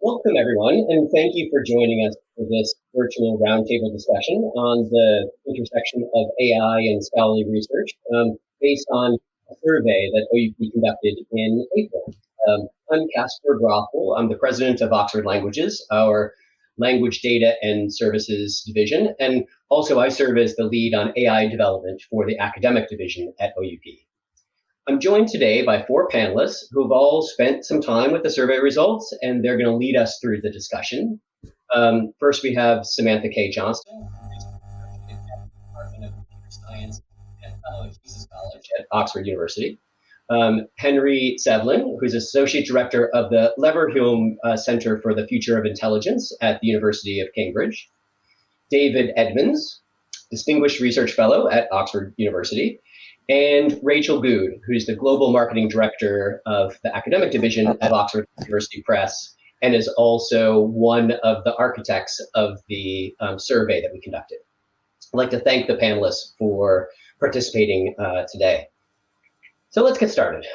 Welcome, everyone, and thank you for joining us for this virtual roundtable discussion on the intersection of AI and scholarly research based on a survey that OUP conducted in April. I'm Casper Grothel. I'm the president of Oxford Languages, our Language Data and Services division, and also I serve as the lead on AI development for the academic division at OUP. I'm joined today by four panelists who have all spent some time with the survey results, and they're going to lead us through the discussion. First, we have Samantha-Kaye Johnston, who is in the Department of Computer Science and Fellow at Jesus College at Oxford University. Henry Sevlin, who's Associate Director of the Leverhulme Center for the Future of Intelligence at the University of Cambridge. David Edmonds, Distinguished Research Fellow at Oxford University. And Rachel Good, who's the Global Marketing Director of the Academic Division at Oxford University Press, and is also one of the architects of the survey that we conducted. I'd like to thank the panelists for participating today. So let's get started.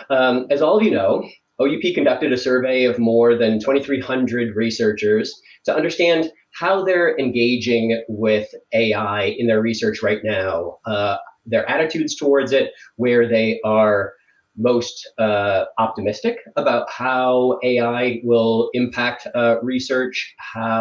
As all of you know, OUP conducted a survey of more than 2,300 researchers to understand how they're engaging with AI in their research right now, their attitudes towards it, where they are most optimistic about how AI will impact research,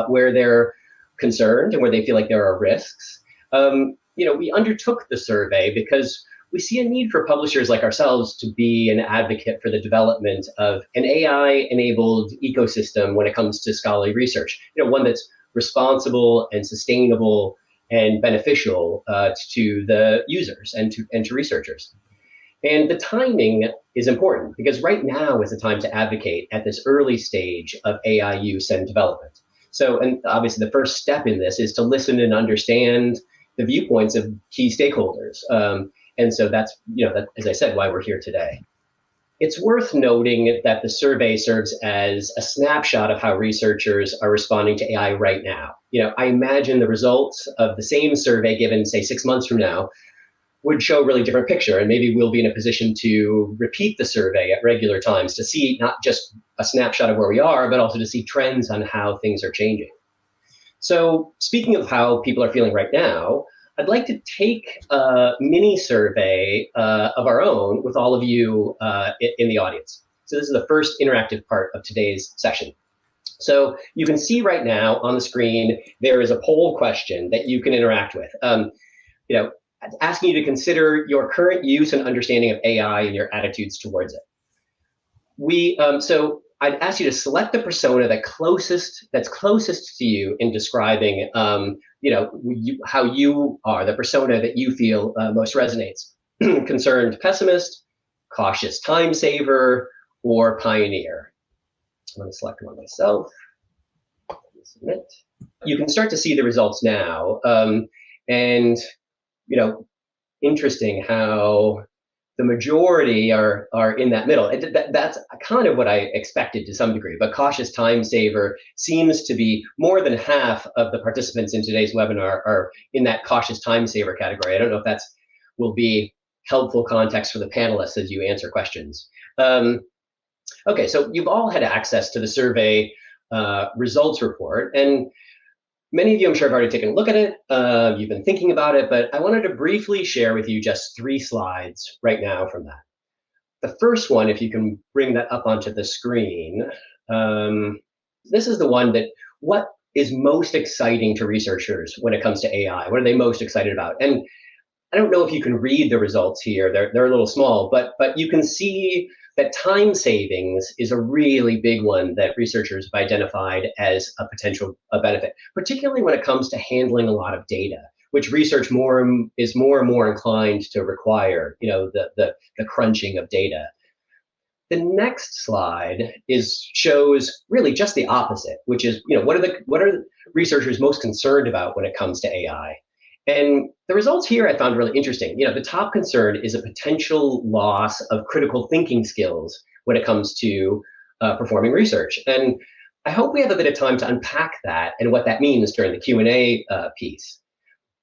where they're concerned and where they feel like there are risks. We undertook the survey because we see a need for publishers like ourselves to be an advocate for the development of an AI-enabled ecosystem when it comes to scholarly research, one that's responsible and sustainable and beneficial to the users and to researchers. And the timing is important because right now is the time to advocate at this early stage of AI use and development. So, and obviously the first step in this is to listen and understand the viewpoints of key stakeholders. And so that's, as I said, why we're here today. It's worth noting that the survey serves as a snapshot of how researchers are responding to AI right now. I imagine the results of the same survey given, say, 6 months from now would show a really different picture. And maybe we'll be in a position to repeat the survey at regular times to see not just a snapshot of where we are, but also to see trends on how things are changing. So speaking of how people are feeling right now, I'd like to take a mini survey of our own with all of you in the audience. So this is the first interactive part of today's session. So you can see right now on the screen, there is a poll question that you can interact with. Asking you to consider your current use and understanding of AI and your attitudes towards it. So I'd ask you to select the persona that's closest to you in describing how you are, the persona that you feel most resonates. Concerned pessimist, cautious time saver, or pioneer. I'm going to select one myself. Submit. You can start to see the results now. Interesting how the majority are in that middle. That's kind of what I expected to some degree, but cautious time saver seems to be more than half of the participants in today's webinar are in that cautious time saver category. I don't know if will be helpful context for the panelists as you answer questions. Okay, so you've all had access to the survey results report, and many of you, I'm sure, have already taken a look at it. You've been thinking about it, but I wanted to briefly share with you just 3 slides right now from that. The first one, if you can bring that up onto the screen, this is the one that what is most exciting to researchers when it comes to AI? What are they most excited about? And I don't know if you can read the results here. They're a little small, but you can see that time savings is a really big one that researchers have identified as a potential benefit, particularly when it comes to handling a lot of data, which research is more and more inclined to require, the crunching of data. The next slide shows really just the opposite, which is, what are researchers most concerned about when it comes to AI? And the results here I found really interesting. The top concern is a potential loss of critical thinking skills when it comes to performing research. And I hope we have a bit of time to unpack that and what that means during the Q&A piece.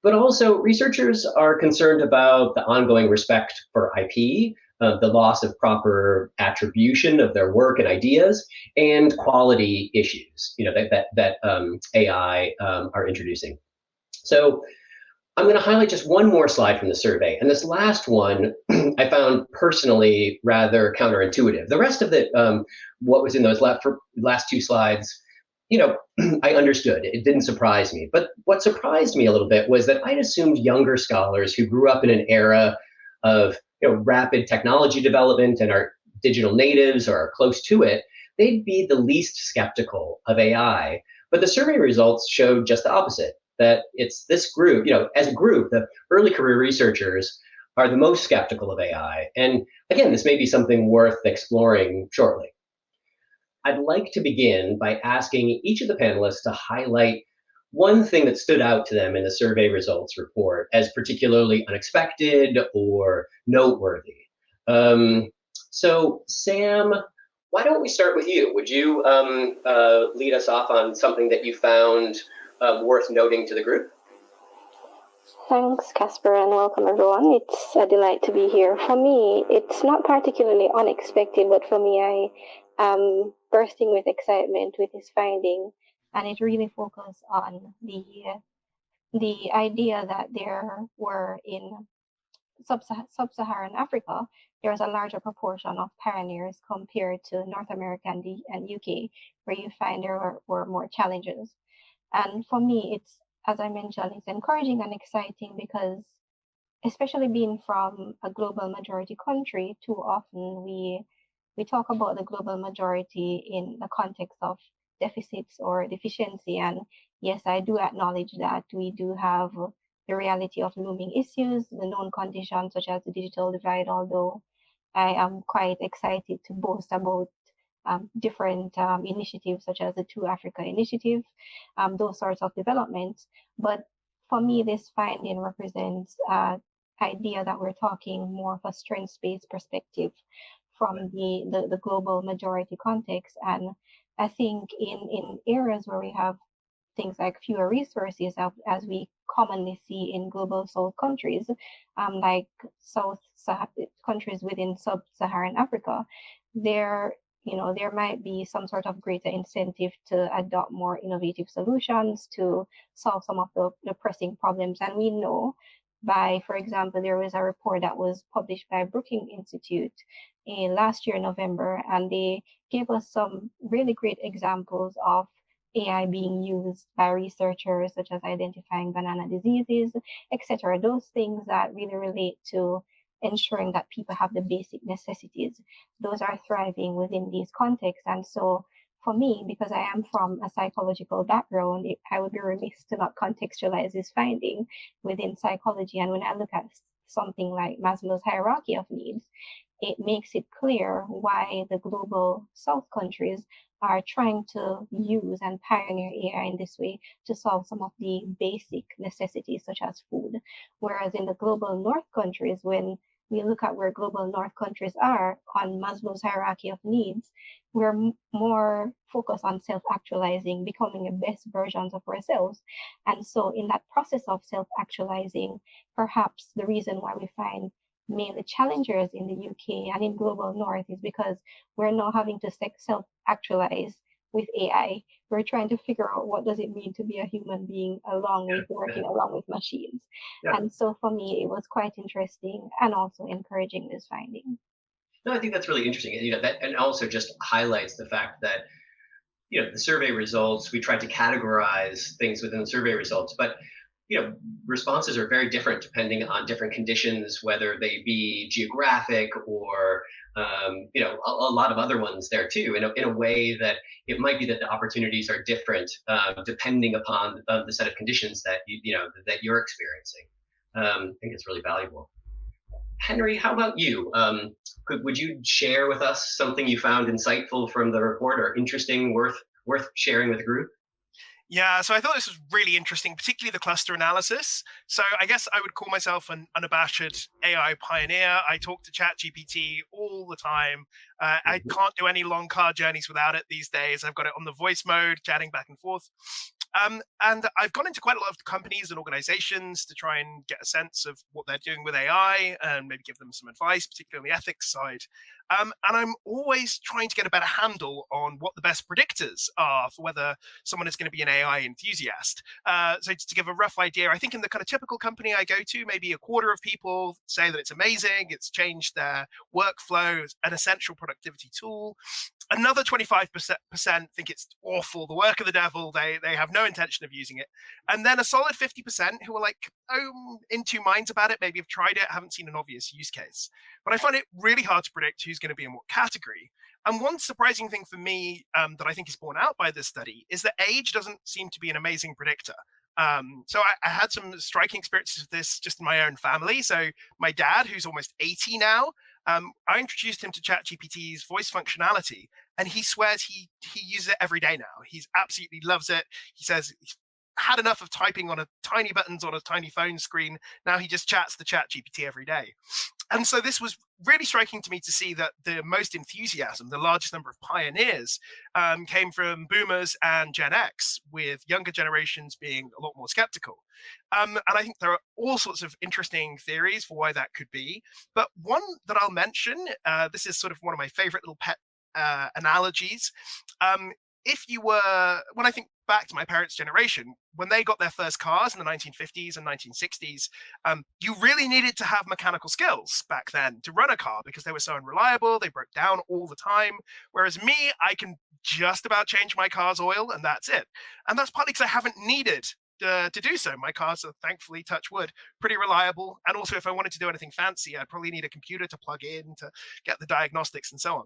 But also, researchers are concerned about the ongoing respect for IP, the loss of proper attribution of their work and ideas, and quality issues, that AI are introducing. So I'm going to highlight just one more slide from the survey. And this last one I found personally rather counterintuitive. The rest of what was in those last two slides, I understood. It didn't surprise me. But what surprised me a little bit was that I'd assumed younger scholars who grew up in an era of rapid technology development and are digital natives or are close to it, they'd be the least skeptical of AI. But the survey results showed just the opposite, that it's this group, as a group, the early career researchers are the most skeptical of AI. And again, this may be something worth exploring shortly. I'd like to begin by asking each of the panelists to highlight one thing that stood out to them in the survey results report as particularly unexpected or noteworthy. So Sam, why don't we start with you? Would you lead us off on something that you found worth noting to the group? Thanks, Casper, and welcome everyone. It's a delight to be here. For me, it's not particularly unexpected, but for me, I am bursting with excitement with this finding, and it really focused on the idea that there were in sub-Saharan Africa, there was a larger proportion of pioneers compared to North America and UK, where you find there were more challenges. And for me, it's, as I mentioned, it's encouraging and exciting because, especially being from a global majority country, too often we talk about the global majority in the context of deficits or deficiency. And yes, I do acknowledge that we do have the reality of looming issues, the known conditions such as the digital divide, although I am quite excited to boast about different initiatives such as the Two Africa Initiative, those sorts of developments. But for me, this finding represents an idea that we're talking more of a strengths-based perspective from the global majority context. And I think in areas where we have things like fewer resources, as we commonly see in global South countries, like countries within sub-Saharan Africa, there might be some sort of greater incentive to adopt more innovative solutions to solve some of the pressing problems. And we know for example, there was a report that was published by Brookings Institute in last year, November, and they gave us some really great examples of AI being used by researchers, such as identifying banana diseases, etc. Those things that really relate to ensuring that people have the basic necessities. Those are thriving within these contexts. And so for me, because I am from a psychological background, I would be remiss to not contextualize this finding within psychology. And when I look at something like Maslow's hierarchy of needs, it makes it clear why the global South countries are trying to use and pioneer AI in this way to solve some of the basic necessities such as food. Whereas in the global North countries, when we look at where global North countries are on Maslow's hierarchy of needs, we're more focused on self-actualizing, becoming the best versions of ourselves. And so in that process of self-actualizing, perhaps the reason why we find mainly challengers in the UK and in global North is because we're now having to self-actualize with AI. We're trying to figure out what does it mean to be a human being working along with machines. Yeah. And so for me, it was quite interesting and also encouraging, this finding. No, I think that's really interesting. And also just highlights the fact that, the survey results, we tried to categorize things within the survey results, but responses are very different depending on different conditions, whether they be geographic or, a lot of other ones there too, in a way that it might be that the opportunities are different depending upon the set of conditions that that you're experiencing. I think it's really valuable. Henry, how about you? Would you share with us something you found insightful from the report or interesting, worth sharing with the group? Yeah, so I thought this was really interesting, particularly the cluster analysis. So I guess I would call myself an unabashed AI pioneer. I talk to ChatGPT all the time. I can't do any long car journeys without it these days. I've got it on the voice mode, chatting back and forth. And I've gone into quite a lot of companies and organizations to try and get a sense of what they're doing with AI and maybe give them some advice, particularly on the ethics side. And I'm always trying to get a better handle on what the best predictors are for whether someone is going to be an AI enthusiast. So to give a rough idea, I think in the kind of typical company I go to, maybe a quarter of people say that it's amazing, it's changed their workflow, it's an essential productivity tool. Another 25% think it's awful, the work of the devil, they have no intention of using it. And then a solid 50% who are like, oh, in two minds about it, maybe have tried it, haven't seen an obvious use case. But I find it really hard to predict who's going to be in what category. And one surprising thing for me that I think is borne out by this study is that age doesn't seem to be an amazing predictor. So I had some striking experiences of this just in my own family. So my dad, who's almost 80 now, I introduced him to ChatGPT's voice functionality, and he swears he uses it every day now. He absolutely loves it. He says he's had enough of typing on a tiny buttons on a tiny phone screen. Now he just chats to ChatGPT every day. And so this was really striking to me to see that the most enthusiasm, the largest number of pioneers, came from boomers and Gen X, with younger generations being a lot more skeptical. And I think there are all sorts of interesting theories for why that could be. But one that I'll mention, this is sort of one of my favorite little pet analogies. If you were, when I think back to my parents' generation, when they got their first cars in the 1950s and 1960s, you really needed to have mechanical skills back then to run a car because they were so unreliable, they broke down all the time. Whereas me, I can just about change my car's oil and that's it. And that's partly because I haven't needed to do so. My cars are, thankfully, touch wood, pretty reliable. And also if I wanted to do anything fancy, I'd probably need a computer to plug in to get the diagnostics and so on.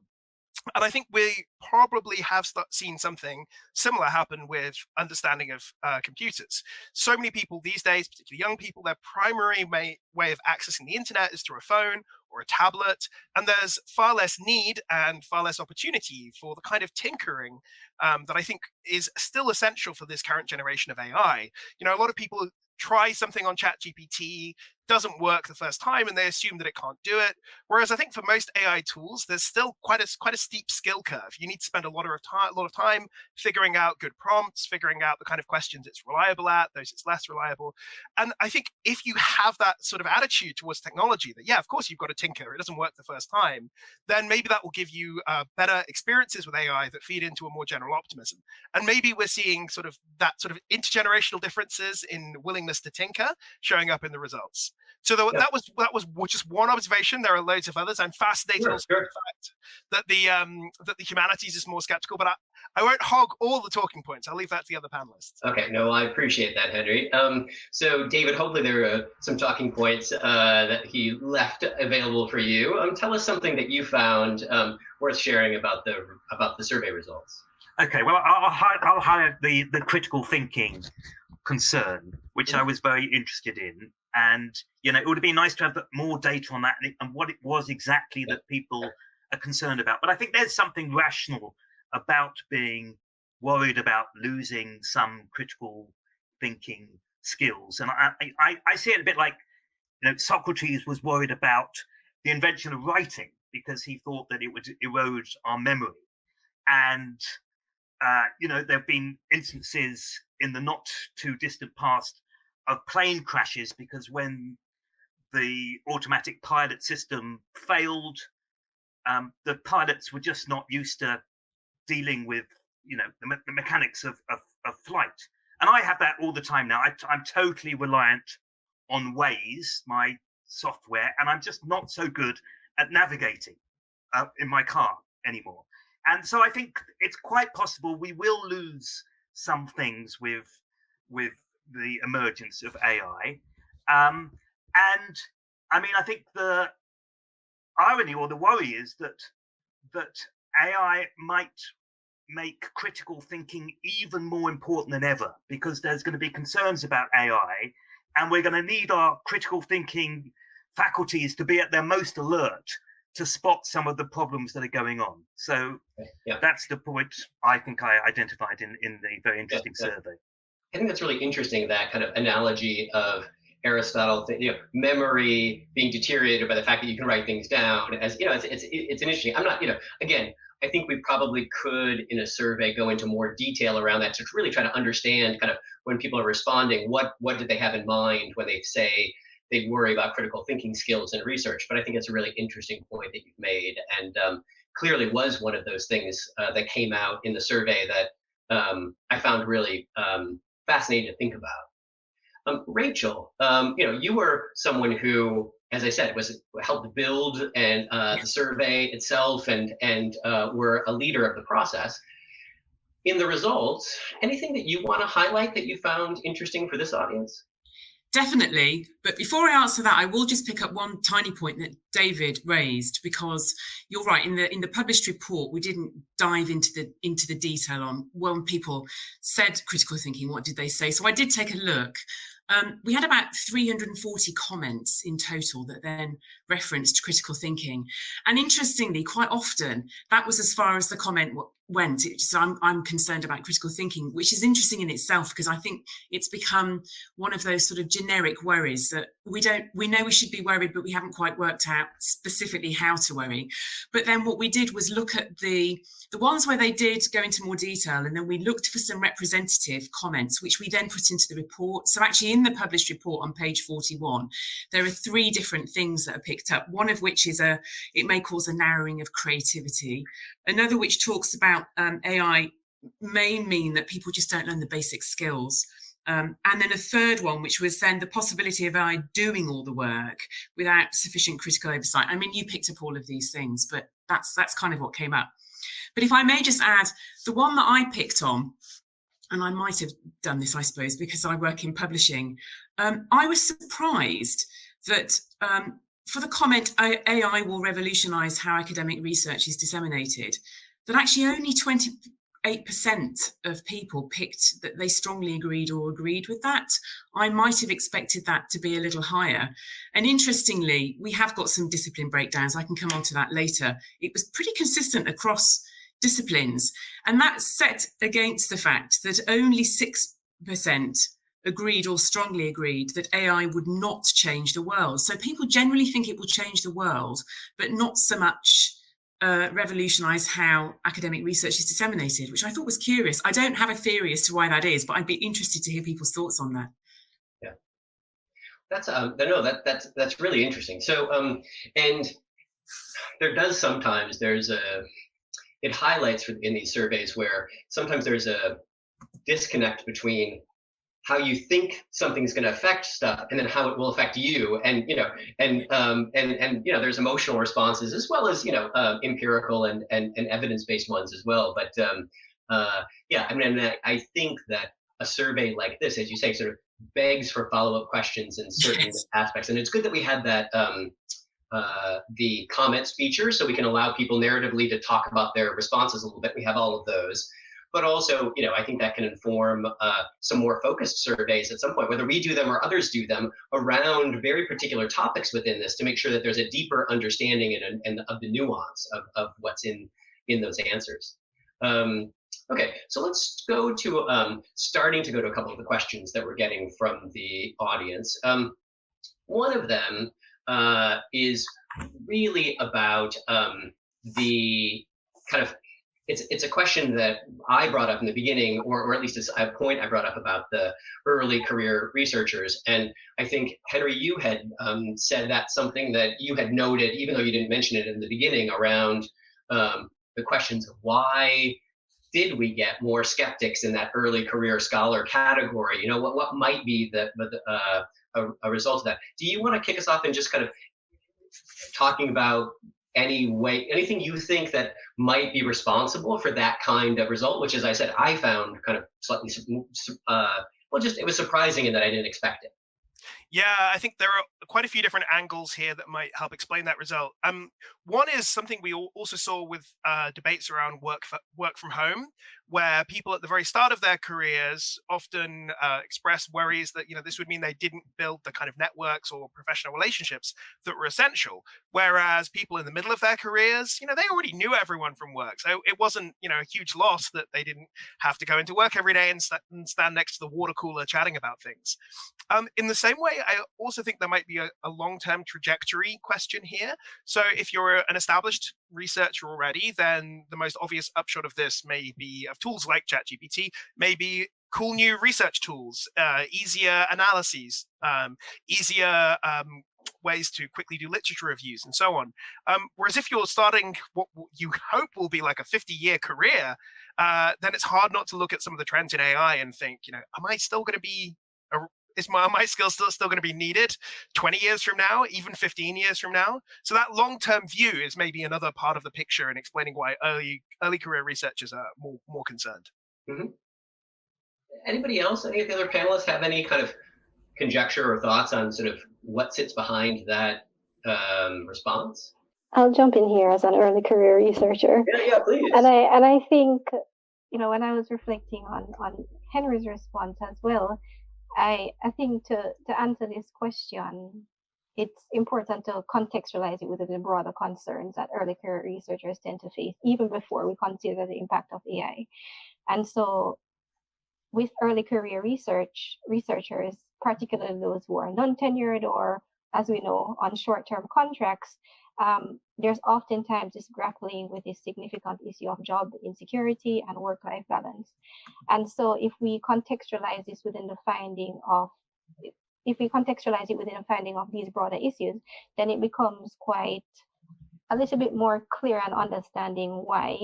And I think we probably have seen something similar happen with understanding of computers. So many people these days, particularly young people, their primary way of accessing the internet is through a phone or a tablet, and there's far less need and far less opportunity for the kind of tinkering that I think is still essential for this current generation of AI. You know, a lot of people try something on ChatGPT, doesn't work the first time, and they assume that it can't do it. Whereas I think for most AI tools, there's still quite a steep skill curve. You need to spend a lot of time figuring out good prompts, figuring out the kind of questions it's reliable at, those it's less reliable. And I think if you have that sort of attitude towards technology, that yeah, of course you've got to tinker, it doesn't work the first time, then maybe that will give you better experiences with AI that feed into a more general optimism. And maybe we're seeing sort of intergenerational differences in willingness to tinker showing up in the results. So that was just one observation. There are loads of others. I'm fascinated also by the fact that the humanities is more skeptical, but I won't hog all the talking points. I'll leave that to the other panelists. Okay, no, I appreciate that, Henry. So David, hopefully there are some talking points that he left available for you. Tell us something that you found worth sharing about the survey results. Okay, well, I'll highlight the critical thinking concern, which I was very interested in. And, you know, it would have been nice to have more data on that and what it was exactly that people are concerned about. But I think there's something rational about being worried about losing some critical thinking skills. And I see it a bit like, you know, Socrates was worried about the invention of writing because he thought that it would erode our memory. And, you know, there have been instances in the not too distant past of plane crashes because when the automatic pilot system failed, the pilots were just not used to dealing with, you know, the mechanics of flight. And I have that all the time now. I'm totally reliant on Waze, my software, and I'm just not so good at navigating in my car anymore. And so I think it's quite possible we will lose some things with the emergence of AI. And I mean, I think the irony or the worry is that AI might make critical thinking even more important than ever because there's going to be concerns about AI and we're going to need our critical thinking faculties to be at their most alert to spot some of the problems that are going on. So that's the point I think I identified in the very interesting survey. I think that's really interesting, that kind of analogy of Aristotle, memory being deteriorated by the fact that you can write things down. As you know, it's interesting. I'm not, again, I think we probably could, in a survey, go into more detail around that to really try to understand kind of when people are responding, what did they have in mind when they say they worry about critical thinking skills in research. But I think it's a really interesting point that you've made, and clearly was one of those things that came out in the survey that I found really fascinating to think about. Rachel, you were someone who, as I said, helped build and the survey itself, and were a leader of the process. In the results, anything that you want to highlight that you found interesting for this audience? Definitely. But before I answer that, I will just pick up one tiny point that David raised, because you're right, in the published report, we didn't dive into the detail on when people said critical thinking, what did they say? So I did take a look. We had about 340 comments in total that then referenced critical thinking. And interestingly, quite often, that was as far as the comment went. So I'm concerned about critical thinking, which is interesting in itself, because I think it's become one of those sort of generic worries that we know we should be worried, but we haven't quite worked out specifically how to worry. But then what we did was look at the ones where they did go into more detail, and then we looked for some representative comments, which we then put into the report. So actually in the published report on page 41, there are 3 different things that are picked up, one of which is it may cause a narrowing of creativity. Another which talks about AI may mean that people just don't learn the basic skills. And then a third one, which was then the possibility of AI doing all the work without sufficient critical oversight. I mean, you picked up all of these things, but that's kind of what came up. But if I may just add, the one that I picked on, and I might have done this, I suppose, because I work in publishing, I was surprised that for the comment, AI will revolutionise how academic research is disseminated, that actually only 28% of people picked that they strongly agreed or agreed with that. I might have expected that to be a little higher. And interestingly, we have got some discipline breakdowns. I can come on to that later. It was pretty consistent across disciplines. And that's set against the fact that only 6% agreed or strongly agreed that AI would not change the world. So people generally think it will change the world, but not so much revolutionise how academic research is disseminated, which I thought was curious. I don't have a theory as to why that is, but I'd be interested to hear people's thoughts on that. Yeah, that's really interesting. So and there does sometimes it highlights in these surveys where sometimes there's a disconnect between how you think something's going to affect stuff and then how it will affect you, and there's emotional responses as well as empirical and evidence-based ones as well. But I think that a survey like this, as you say, sort of begs for follow-up questions in certain aspects, and it's good that we had that the comments feature, so we can allow people narratively to talk about their responses a little bit. We have all of those. But also, I think that can inform some more focused surveys at some point, whether we do them or others do them, around very particular topics within this, to make sure that there's a deeper understanding and of the nuance of what's in those answers. Okay, so let's go to starting to go to a couple of the questions that we're getting from the audience. One of them is really about the kind of, it's a question that I brought up in the beginning, or at least it's a point I brought up about the early career researchers. And I think, Henry, you had said that's something that you had noted, even though you didn't mention it in the beginning, around the questions of why did we get more skeptics in that early career scholar category? What might be a result of that? Do you want to kick us off and just kind of talking about anything you think that might be responsible for that kind of result, which, as I said, I found kind of slightly, it was surprising in that I didn't expect it. Yeah, I think there are quite a few different angles here that might help explain that result. One is something we also saw with debates around work from home, where people at the very start of their careers often express worries that this would mean they didn't build the kind of networks or professional relationships that were essential. Whereas people in the middle of their careers, they already knew everyone from work, so it wasn't a huge loss that they didn't have to go into work every day and stand next to the water cooler chatting about things. In the same way, I also think there might be a long-term trajectory question here. So if you're an established researcher already, then the most obvious upshot of this may be of tools like ChatGPT, maybe cool new research tools, easier analyses, easier ways to quickly do literature reviews and so on. Whereas if you're starting what you hope will be like a 50-year career, then it's hard not to look at some of the trends in AI and think, am I still going to be, are my skills still going to be needed 20 years from now, even 15 years from now? So that long-term view is maybe another part of the picture in explaining why early career researchers are more concerned. Mm-hmm. Anybody else, any of the other panelists have any kind of conjecture or thoughts on sort of what sits behind that response? I'll jump in here as an early career researcher. Yeah, please. And I think, when I was reflecting on Henry's response as well, I think to answer this question, it's important to contextualize it within the broader concerns that early career researchers tend to face, even before we consider the impact of AI. And so with early career researchers, particularly those who are non-tenured or, as we know, on short-term contracts, there's oftentimes this grappling with this significant issue of job insecurity and work-life balance. And so if we contextualize this within the finding of these broader issues, then it becomes quite a little bit more clear and understanding why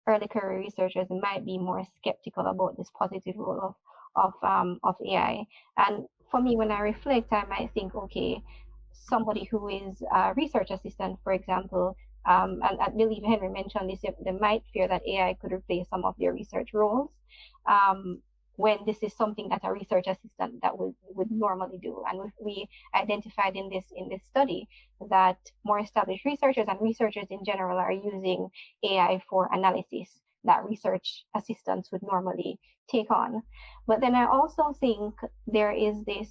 early career researchers might be more skeptical about this positive role of AI. And for me, when I reflect, I might think, okay, somebody who is a research assistant, for example, and I believe Henry mentioned this, they might fear that AI could replace some of their research roles, when this is something that a research assistant that would normally do. And we identified in this study that more established researchers and researchers in general are using AI for analysis that research assistants would normally take on. But then I also think there is this,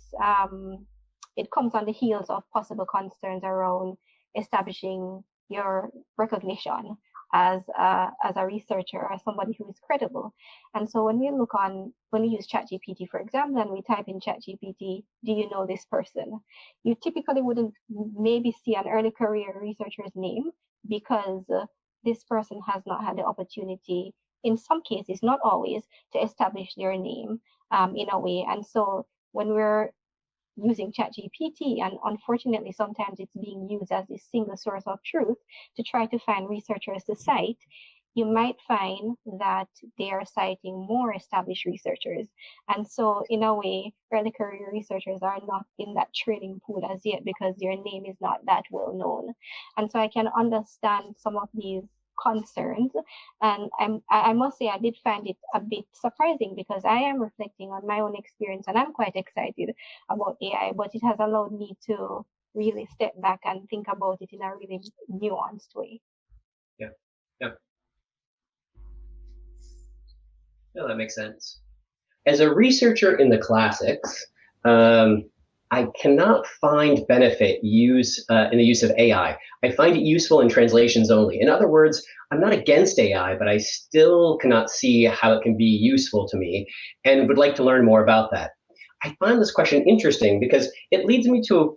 it comes on the heels of possible concerns around establishing your recognition as a researcher, as somebody who is credible. And so when we use ChatGPT, for example, and we type in ChatGPT, do you know this person? You typically wouldn't maybe see an early career researcher's name because this person has not had the opportunity, in some cases, not always, to establish their name in a way. And so when we're using ChatGPT, and unfortunately sometimes it's being used as a single source of truth to try to find researchers to cite, you might find that they are citing more established researchers. And so in a way, early career researchers are not in that training pool as yet because their name is not that well known. And so I can understand some of these concerns, and I must say I did find it a bit surprising because I am reflecting on my own experience and I'm quite excited about AI, but it has allowed me to really step back and think about it in a really nuanced way. Yeah. No, that makes sense. As a researcher in the classics, I cannot find benefit in the use of AI. I find it useful in translations only. In other words, I'm not against AI, but I still cannot see how it can be useful to me and would like to learn more about that. I find this question interesting because it leads me to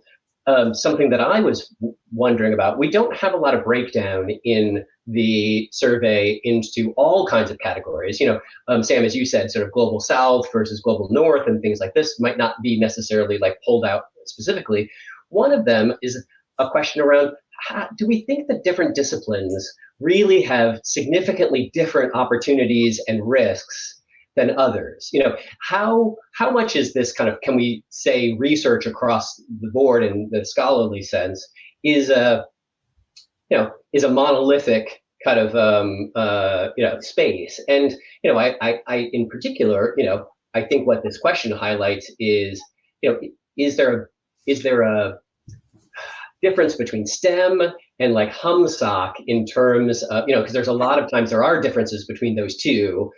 something that I was wondering about. We don't have a lot of breakdown in the survey into all kinds of categories. Sam, as you said, sort of global South versus global North and things like this might not be necessarily like pulled out specifically. One of them is a question around, do we think that different disciplines really have significantly different opportunities and risks than others? How much is this kind of, can we say, research across the board in the scholarly sense is a monolithic kind of space? And I in particular, I think what this question highlights is, is there a difference between STEM and like HumSoc in terms of, because there's a lot of times there are differences between those two.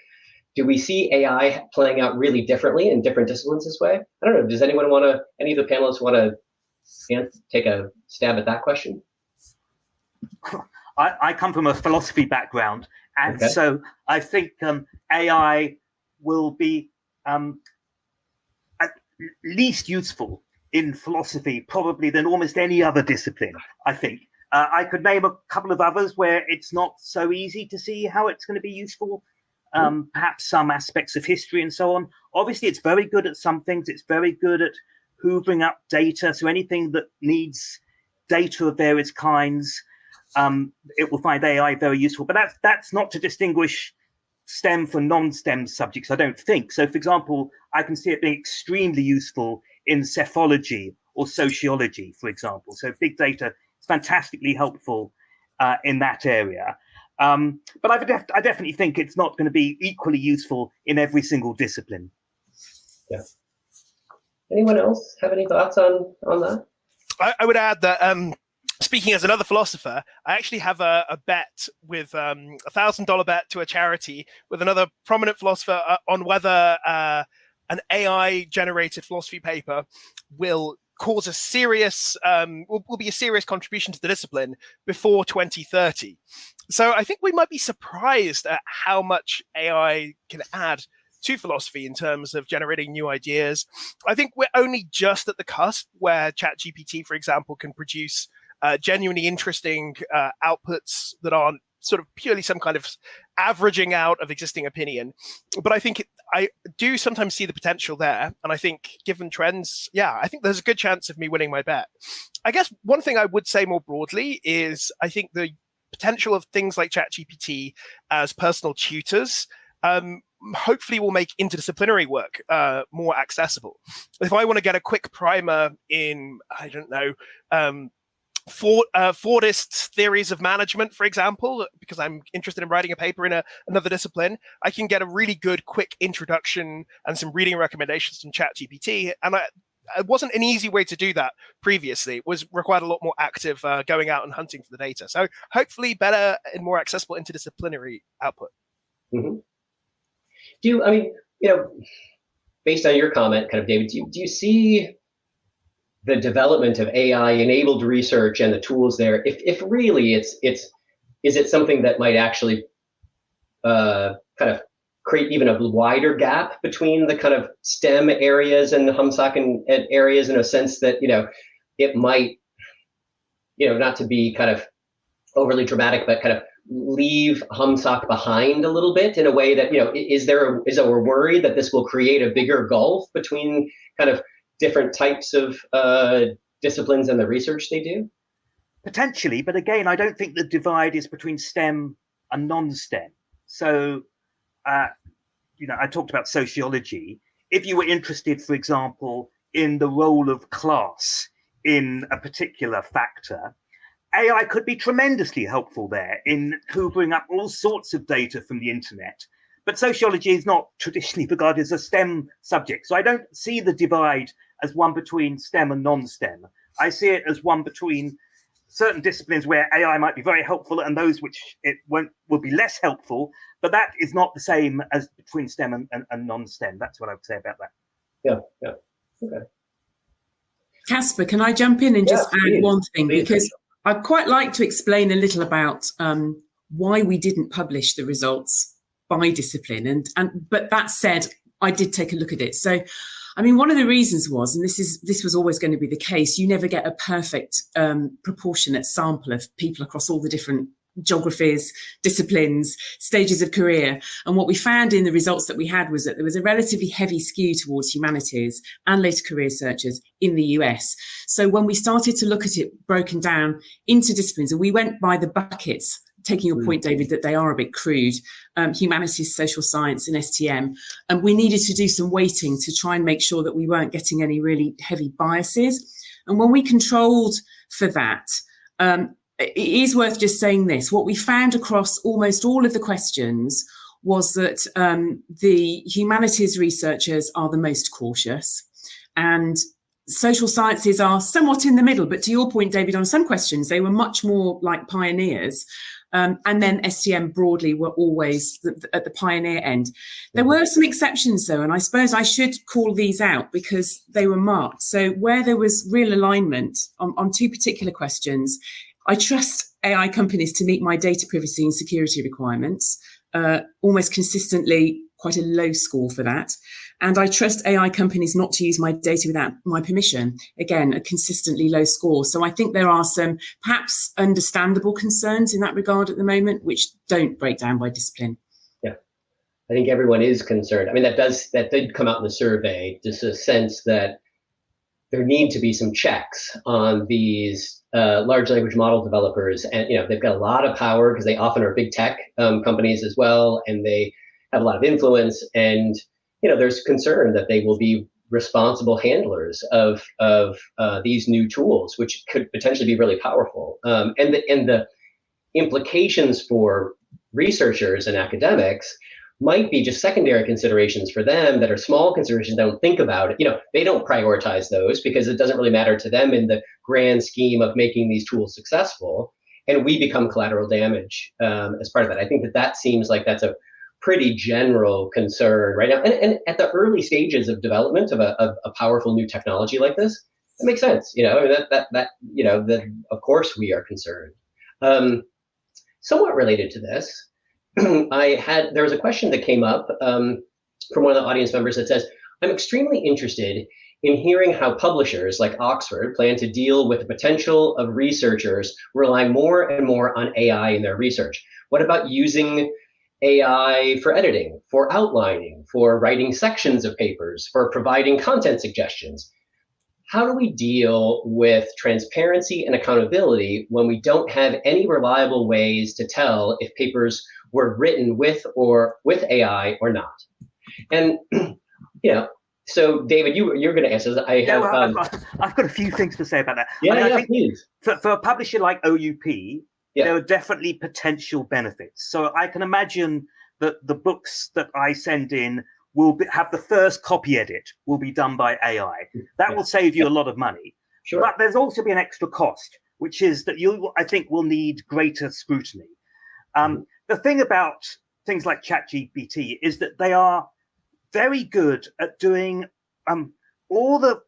Do we see AI playing out really differently in different disciplines this way? I don't know. Does any of the panelists want to take a stab at that question? I come from a philosophy background, and okay. So I think AI will be at least useful in philosophy probably than almost any other discipline, I think. I could name a couple of others where it's not so easy to see how it's going to be useful. Perhaps some aspects of history and so on. Obviously, it's very good at some things. It's very good at hoovering up data. So anything that needs data of various kinds, it will find AI very useful. But that's not to distinguish STEM from non-STEM subjects, I don't think. So, for example, I can see it being extremely useful in psephology or sociology, for example. So big data is fantastically helpful in that area. But I definitely think it's not going to be equally useful in every single discipline. Yeah. Anyone else have any thoughts on that? I would add that speaking as another philosopher, I actually have a bet with $1,000 bet to a charity with another prominent philosopher on whether an AI-generated philosophy paper will cause a serious, will be a serious contribution to the discipline before 2030. So I think we might be surprised at how much AI can add to philosophy in terms of generating new ideas. I think we're only just at the cusp where ChatGPT, for example, can produce genuinely interesting outputs that aren't sort of purely some kind of averaging out of existing opinion. But I think I do sometimes see the potential there. And I think given trends, yeah, I think there's a good chance of me winning my bet. I guess one thing I would say more broadly is I think the potential of things like ChatGPT as personal tutors hopefully will make interdisciplinary work more accessible. If I want to get a quick primer in, I don't know, Fordist theories of management, for example, because I'm interested in writing a paper in another discipline, I can get a really good quick introduction and some reading recommendations from ChatGPT. And it wasn't an easy way to do that previously. It was required a lot more active going out and hunting for the data. So hopefully better and more accessible interdisciplinary output. Mm-hmm. Based on your comment, kind of, David, do you see the development of AI-enabled research and the tools there, if really is it something that might actually kind of create even a wider gap between the kind of STEM areas and the HumSoc areas, in a sense that, it might, not to be kind of overly dramatic, but kind of leave HumSoc behind a little bit in a way that, is there a worry that this will create a bigger gulf between kind of different types of disciplines and the research they do? Potentially, but again, I don't think the divide is between STEM and non-STEM. So, I talked about sociology. If you were interested, for example, in the role of class in a particular factor, AI could be tremendously helpful there in hoovering up all sorts of data from the internet. But sociology is not traditionally regarded as a STEM subject. So I don't see the divide as one between STEM and non-STEM. I see it as one between certain disciplines where AI might be very helpful and those which it will be less helpful. But that is not the same as between STEM and non-STEM. That's what I would say about that. Yeah. Okay. Casper, can I jump in and just add one thing? Please. Because I'd quite like to explain a little about why we didn't publish the results by discipline. But that said, I did take a look at it. So, I mean, one of the reasons was, and this was always going to be the case, you never get a perfect proportionate sample of people across all the different geographies, disciplines, stages of career. And what we found in the results that we had was that there was a relatively heavy skew towards humanities and later career searchers in the US. So when we started to look at it broken down into disciplines, and we went by the buckets, taking your point, David, that they are a bit crude, humanities, social science and STM. And we needed to do some weighting to try and make sure that we weren't getting any really heavy biases. And when we controlled for that, it is worth just saying this. What we found across almost all of the questions was that the humanities researchers are the most cautious and social sciences are somewhat in the middle. But to your point, David, on some questions, they were much more like pioneers. And then STM broadly were always at the pioneer end. There were some exceptions, though, and I suppose I should call these out because they were marked. So where there was real alignment on two particular questions, I trust AI companies to meet my data privacy and security requirements almost consistently, quite a low score for that. And I trust AI companies not to use my data without my permission. Again, a consistently low score. So I think there are some perhaps understandable concerns in that regard at the moment, which don't break down by discipline. Yeah, I think everyone is concerned. I mean, that did come out in the survey, just a sense that there need to be some checks on these large language model developers. And, they've got a lot of power because they often are big tech companies as well, and they have a lot of influence. And, there's concern that they will be responsible handlers of these new tools, which could potentially be really powerful. And the implications for researchers and academics might be just secondary considerations for them that are small considerations. They don't think about it. They don't prioritize those because it doesn't really matter to them in the grand scheme of making these tools successful. And we become collateral damage as part of that. I think that seems like that's a pretty general concern right now. And at the early stages of development of a powerful new technology like this, it makes sense. Of course we are concerned. Somewhat related to this, there was a question that came up from one of the audience members that says, I'm extremely interested in hearing how publishers like Oxford plan to deal with the potential of researchers relying more and more on AI in their research. What about using AI for editing, for outlining, for writing sections of papers, for providing content suggestions? How do we deal with transparency and accountability when we don't have any reliable ways to tell if papers were written with AI or not? And, so David, you're going to answer this. I've got a few things to say about that. I think please. For a publisher like OUP, there are definitely potential benefits. So I can imagine that the books that I send in will have the first copy edit will be done by AI. That will save you a lot of money. Sure. But there's also be an extra cost, which is that I think will need greater scrutiny. The thing about things like ChatGPT is that they are very good at doing all the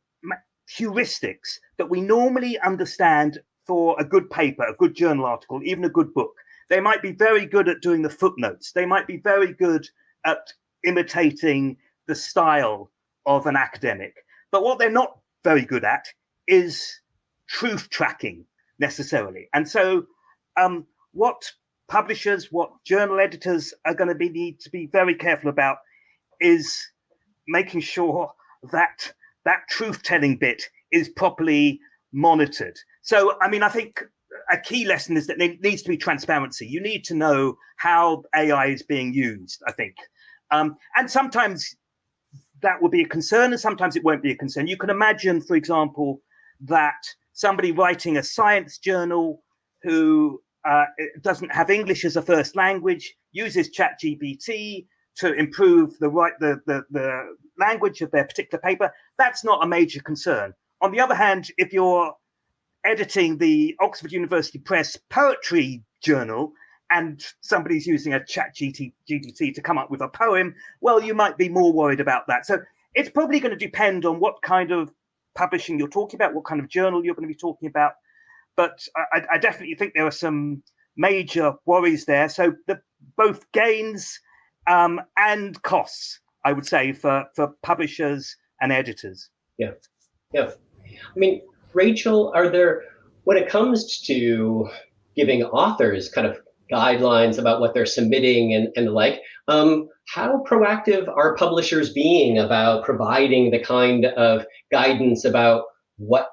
heuristics that we normally understand for a good paper, a good journal article, even a good book. They might be very good at doing the footnotes. They might be very good at imitating the style of an academic. But what they're not very good at is truth tracking necessarily. And so what publishers, what journal editors are going to need to be very careful about is making sure that that truth-telling bit is properly monitored. So, I think a key lesson is that there needs to be transparency. You need to know how AI is being used, I think. And sometimes that will be a concern and sometimes it won't be a concern. You can imagine, for example, that somebody writing a science journal who doesn't have English as a first language uses ChatGPT to improve the language of their particular paper. That's not a major concern. On the other hand, if you're editing the Oxford University Press poetry journal and somebody's using a ChatGPT to come up with a poem, well, you might be more worried about that. So it's probably going to depend on what kind of publishing you're talking about, what kind of journal you're going to be talking about. But I definitely think there are some major worries there. So both gains and costs, I would say, for publishers and editors. Yeah. Rachel, when it comes to giving authors kind of guidelines about what they're submitting and the like, how proactive are publishers being about providing the kind of guidance about what,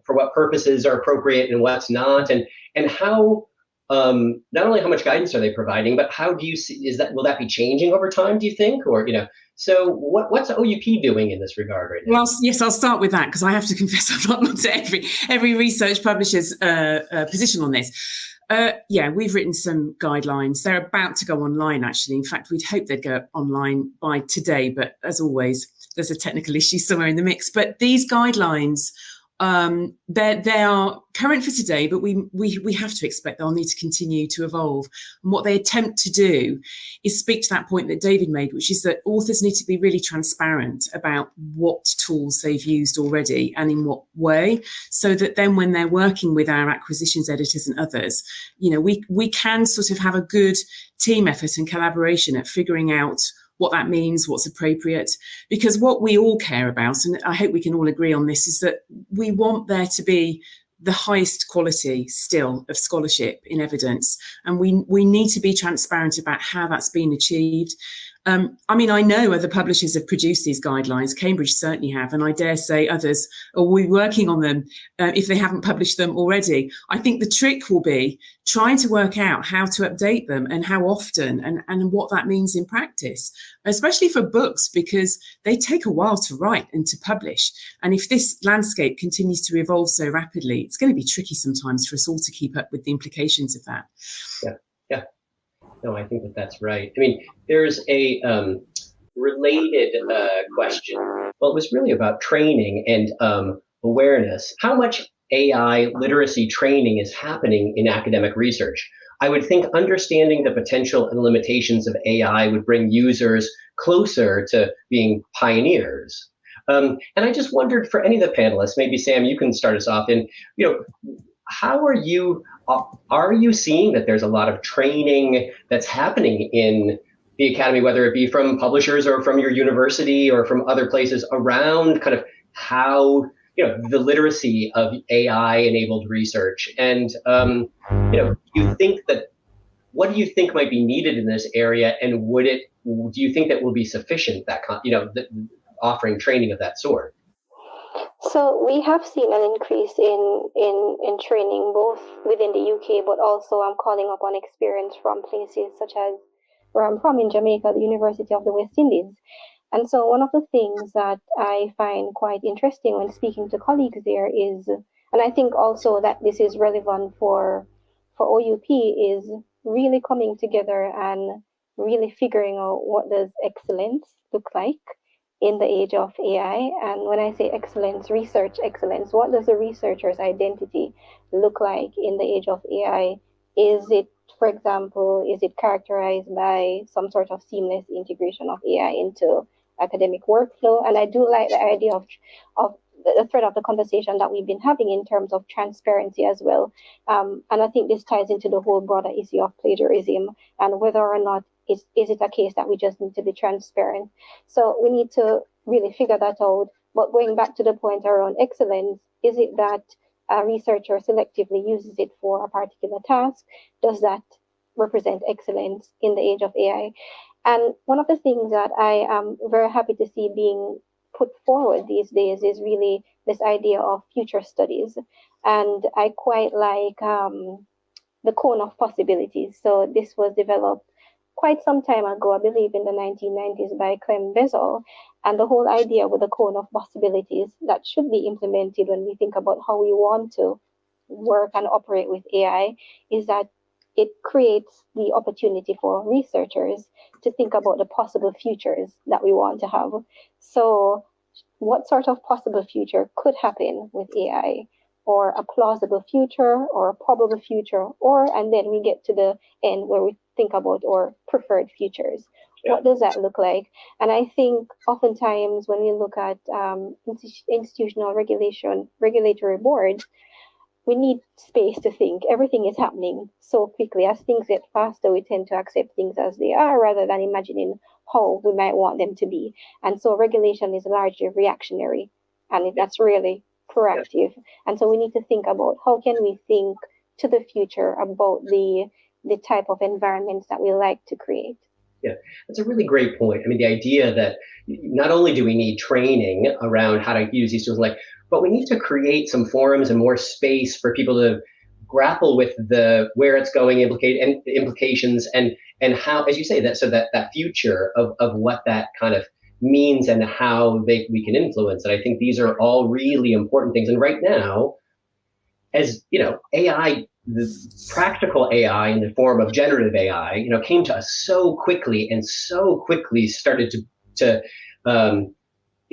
for what purposes are appropriate and what's not, and how, not only how much guidance are they providing, but how do you see, will that be changing over time, do you think? Or, so what's OUP doing in this regard right now? Well, yes, I'll start with that because I have to confess I've not looked at every research publisher's position on this. We've written some guidelines. They're about to go online, actually. In fact, we'd hope they'd go online by today, but as always, there's a technical issue somewhere in the mix. But these guidelines, they are current for today, but we have to expect they'll need to continue to evolve. And what they attempt to do is speak to that point that David made, which is that authors need to be really transparent about what tools they've used already and in what way, so that then when they're working with our acquisitions editors and others, we can sort of have a good team effort and collaboration at figuring out what that means, what's appropriate. Because what we all care about, and I hope we can all agree on this, is that we want there to be the highest quality still of scholarship in evidence. And we need to be transparent about how that's been achieved. I mean, I know other publishers have produced these guidelines. Cambridge certainly have, and I dare say others are working on them if they haven't published them already. I think the trick will be trying to work out how to update them and how often and what that means in practice, especially for books, because they take a while to write and to publish. And if this landscape continues to evolve so rapidly, it's going to be tricky sometimes for us all to keep up with the implications of that. Yeah. No, I think that's right. I mean, there's a related question. Well, it was really about training and awareness. How much AI literacy training is happening in academic research? I would think understanding the potential and limitations of AI would bring users closer to being pioneers. And I just wondered, for any of the panelists, maybe Sam, you can start us off in, how are you seeing that there's a lot of training that's happening in the academy, whether it be from publishers or from your university or from other places, around kind of how, the literacy of AI enabled research? And, do you think what do you think might be needed in this area? And do you think that will be sufficient, offering training of that sort? So we have seen an increase in training, both within the UK, but also I'm calling upon experience from places such as where I'm from in Jamaica, the University of the West Indies. And so one of the things that I find quite interesting when speaking to colleagues there is, and I think also that this is relevant for OUP, is really coming together and really figuring out what does excellence look like in the age of AI. And when I say excellence, research excellence, what does a researcher's identity look like in the age of AI? Is it, for example, is it characterized by some sort of seamless integration of AI into academic workflow? And I do like the idea of the thread of the conversation that we've been having in terms of transparency as well. And I think this ties into the whole broader issue of plagiarism and whether or not is it a case that we just need to be transparent. So we need to really figure that out. But going back to the point around excellence, is it that a researcher selectively uses it for a particular task? Does that represent excellence in the age of AI? And one of the things that I am very happy to see being put forward these days is really this idea of future studies. And I quite like the cone of possibilities. So this was developed quite some time ago, I believe in the 1990s, by Clem Bezol. And the whole idea with the cone of possibilities that should be implemented when we think about how we want to work and operate with AI is that it creates the opportunity for researchers to think about the possible futures that we want to have. So what sort of possible future could happen with AI, or a plausible future, or a probable future, and then we get to the end where we think about our preferred futures. Yeah. What does that look like? And I think oftentimes when we look at institutional regulatory boards, we need space to think. Everything is happening so quickly. As things get faster, we tend to accept things as they are rather than imagining how we might want them to be. And so regulation is largely reactionary, and that's really proactive. And so we need to think about how can we think to the future about the type of environments that we like to create. Yeah, that's a really great point. I mean, the idea that not only do we need training around how to use these tools, but we need to create some forums and more space for people to grapple with where it's going, implications, and how, as you say, that future of what that kind of means and how we can influence it. I think these are all really important things. And right now, as AI, the practical AI in the form of generative AI, came to us so quickly and so quickly started to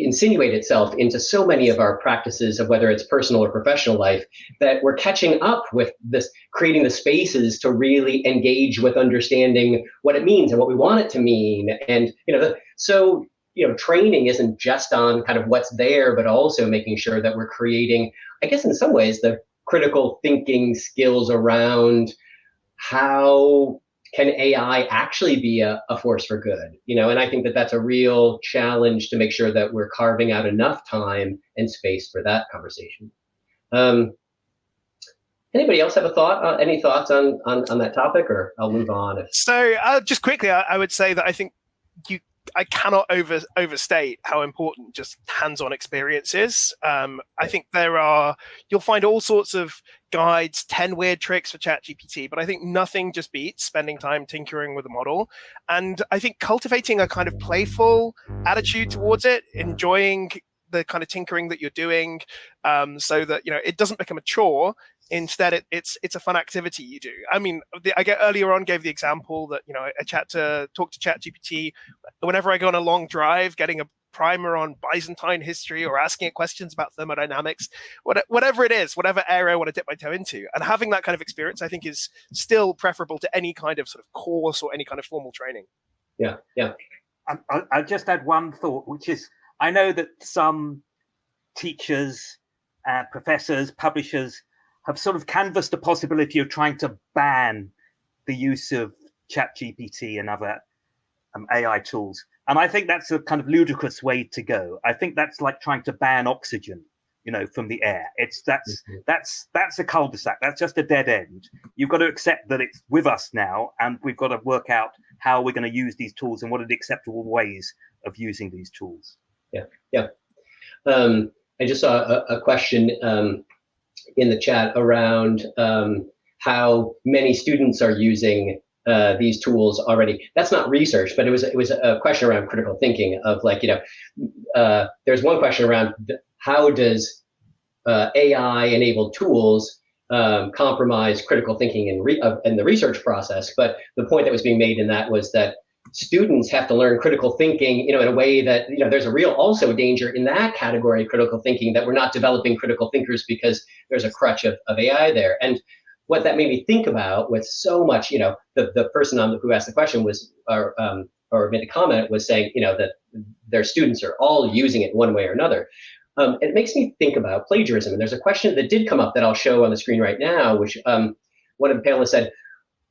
insinuate itself into so many of our practices of whether it's personal or professional life, that we're catching up with this, creating the spaces to really engage with understanding what it means and what we want it to mean. And, training isn't just on kind of what's there, but also making sure that we're creating, I guess in some ways, the critical thinking skills around how can AI actually be a force for good? And I think that that's a real challenge to make sure that we're carving out enough time and space for that conversation. Anybody else have a thought? Any thoughts on that topic, or I'll move on? So just quickly, I would say that I think I cannot overstate how important just hands-on experience is. I think you'll find all sorts of guides, 10 weird tricks for ChatGPT, but I think nothing just beats spending time tinkering with a model. And I think cultivating a kind of playful attitude towards it, enjoying the kind of tinkering that you're doing, so that it doesn't become a chore. Instead, it's a fun activity you do. I mean, I earlier on gave the example that I talk to ChatGPT whenever I go on a long drive, getting a primer on Byzantine history or asking it questions about thermodynamics, whatever it is, whatever area I want to dip my toe into, and having that kind of experience, I think, is still preferable to any kind of sort of course or any kind of formal training. Yeah. I'll just add one thought, which is I know that some teachers, professors, publishers have sort of canvassed the possibility of trying to ban the use of ChatGPT and other AI tools. And I think that's a kind of ludicrous way to go. I think that's like trying to ban oxygen, from the air. That's a cul-de-sac. That's just a dead end. You've got to accept that it's with us now, and we've got to work out how we're going to use these tools and what are the acceptable ways of using these tools. Yeah. I just saw a question in the chat around how many students are using these tools already. That's not research, but it was a question around critical thinking of there's one question around how does AI-enabled tools compromise critical thinking in the research process. But the point that was being made in that was that students have to learn critical thinking, in a way that, there's a real also danger in that category of critical thinking, that we're not developing critical thinkers because there's a crutch of AI there. And what that made me think about with so much, the person who asked the question was, or made the comment was saying, that their students are all using it one way or another. It makes me think about plagiarism. And there's a question that did come up that I'll show on the screen right now, which one of the panelists said,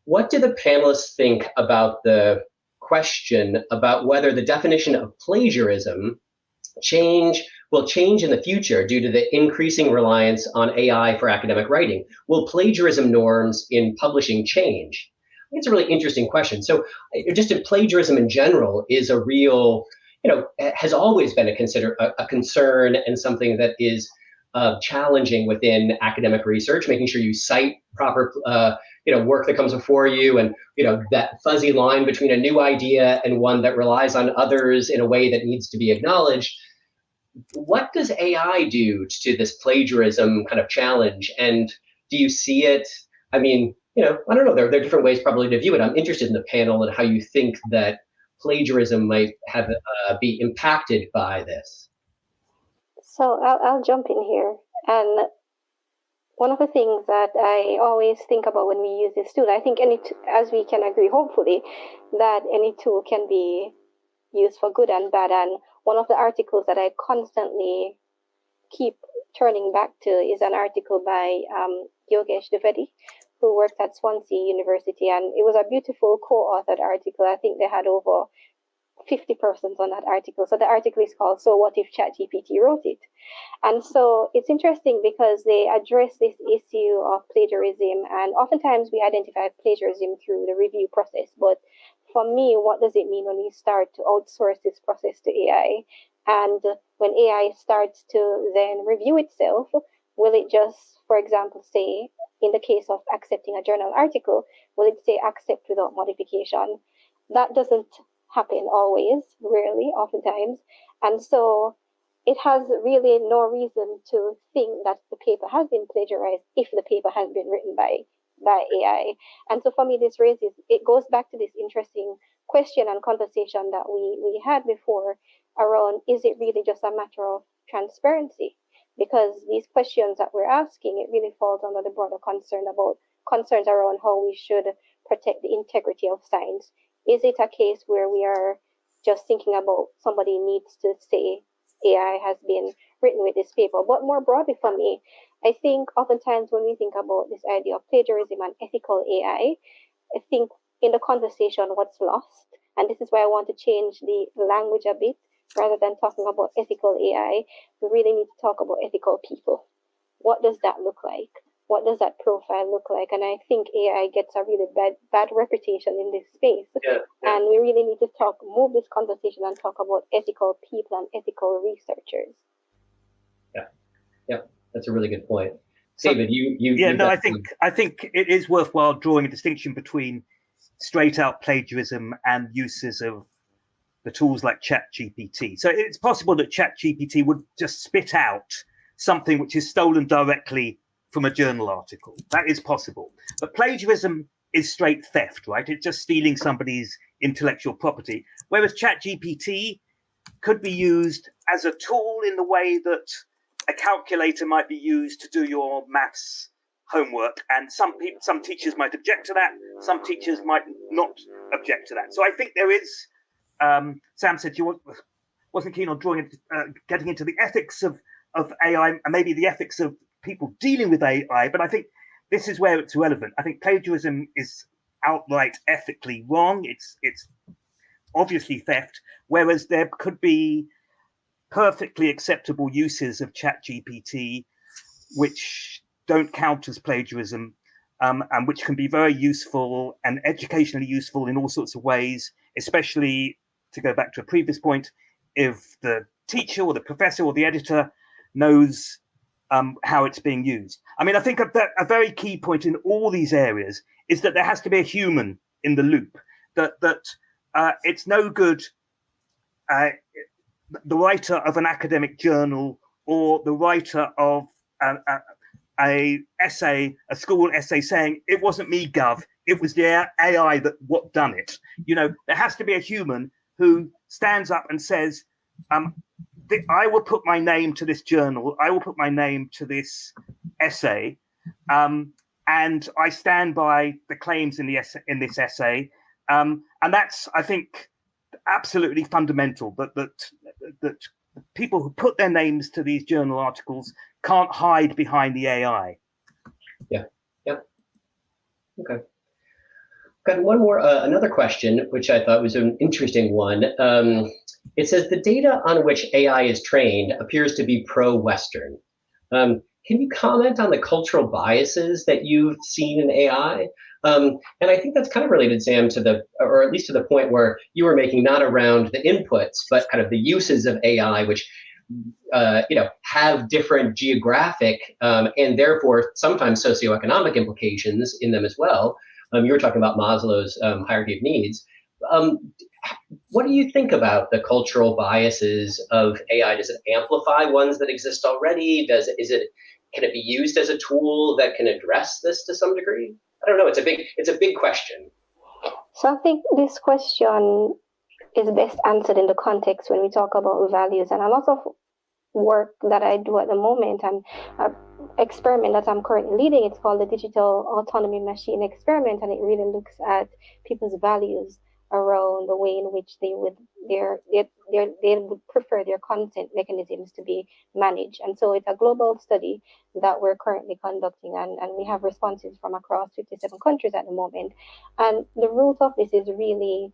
what do the panelists think about the question about whether the definition of plagiarism will change in the future due to the increasing reliance on AI for academic writing? Will plagiarism norms in publishing change? I think it's a really interesting question. So just plagiarism in general is a real, has always been a concern and something that is challenging within academic research, making sure you cite proper work that comes before you, and that fuzzy line between a new idea and one that relies on others in a way that needs to be acknowledged. What does AI do to this plagiarism kind of challenge? And do you see it? I mean, I don't know. There are different ways probably to view it. I'm interested in the panel and how you think that plagiarism might have be impacted by this. So I'll jump in here. And one of the things that I always think about when we use this tool, I think as we can agree, hopefully, that any tool can be used for good and bad. And one of the articles that I constantly keep turning back to is an article by Yogesh Dwivedi, who worked at Swansea University. And it was a beautiful co-authored article. I think they had over 50 persons on that article. So the article is called "So What If ChatGPT Wrote It?" And so it's interesting because they address this issue of plagiarism, and oftentimes we identify plagiarism through the review process. But for me, what does it mean when we start to outsource this process to AI? And when AI starts to then review itself, will it just, for example, say, in the case of accepting a journal article, will it say accept without modification? That doesn't happen always, rarely, oftentimes. And so it has really no reason to think that the paper has been plagiarized if the paper has been written by AI. And so for me, it goes back to this interesting question and conversation that we had before around, is it really just a matter of transparency? Because these questions that we're asking, it really falls under the broader concerns around how we should protect the integrity of science. Is it a case where we are just thinking about somebody needs to say AI has been written with this paper? But more broadly for me, I think oftentimes when we think about this idea of plagiarism and ethical AI, I think in the conversation what's lost. And this is why I want to change the language a bit. Rather than talking about ethical AI, we really need to talk about ethical people. What does that look like? What does that profile look like? And I think AI gets a really bad reputation in this space. Yeah. And we really need to move this conversation and talk about ethical people and ethical researchers. Yeah, that's a really good point. So, David, I think it is worthwhile drawing a distinction between straight out plagiarism and uses of the tools like ChatGPT. So it's possible that ChatGPT would just spit out something which is stolen directly from a journal article. That is possible. But plagiarism is straight theft, right? It's just stealing somebody's intellectual property. Whereas ChatGPT could be used as a tool in the way that a calculator might be used to do your maths homework. And some teachers might object to that. Some teachers might not object to that. So I think there is, Sam said you wasn't keen on getting into the ethics of AI and maybe the ethics of people dealing with AI, but I think this is where it's relevant. I think plagiarism is outright ethically wrong. It's obviously theft, whereas there could be perfectly acceptable uses of ChatGPT which don't count as plagiarism, and which can be very useful and educationally useful in all sorts of ways, especially, to go back to a previous point, if the teacher or the professor or the editor knows how it's being used. I mean, I think a very key point in all these areas is that there has to be a human in the loop, that it's no good the writer of an academic journal or the writer of a school essay saying, it wasn't me, Gov, it was the AI that done it. You know, there has to be a human who stands up and says, I will put my name to this journal, I will put my name to this essay, and I stand by the claims in this essay. And that's, I think, absolutely fundamental, that people who put their names to these journal articles can't hide behind the AI. Yeah. Okay. Got one more, another question, which I thought was an interesting one. It says the data on which AI is trained appears to be pro-Western. Can you comment on the cultural biases that you've seen in AI? And I think that's kind of related, Sam, or at least to the point where you were making, not around the inputs, but kind of the uses of AI, which have different geographic and therefore sometimes socioeconomic implications in them as well. You were talking about Maslow's hierarchy of needs. What do you think about the cultural biases of AI? Does it amplify ones that exist already? Can it be used as a tool that can address this to some degree? I don't know. It's a big question. So I think this question is best answered in the context when we talk about values. And a lot of work that I do at the moment, and an experiment that I'm currently leading, it's called the Digital Autonomy Machine Experiment, and it really looks at people's values around the way in which they would prefer their consent mechanisms to be managed. And so it's a global study that we're currently conducting, and we have responses from across 57 countries at the moment. And the root of this is really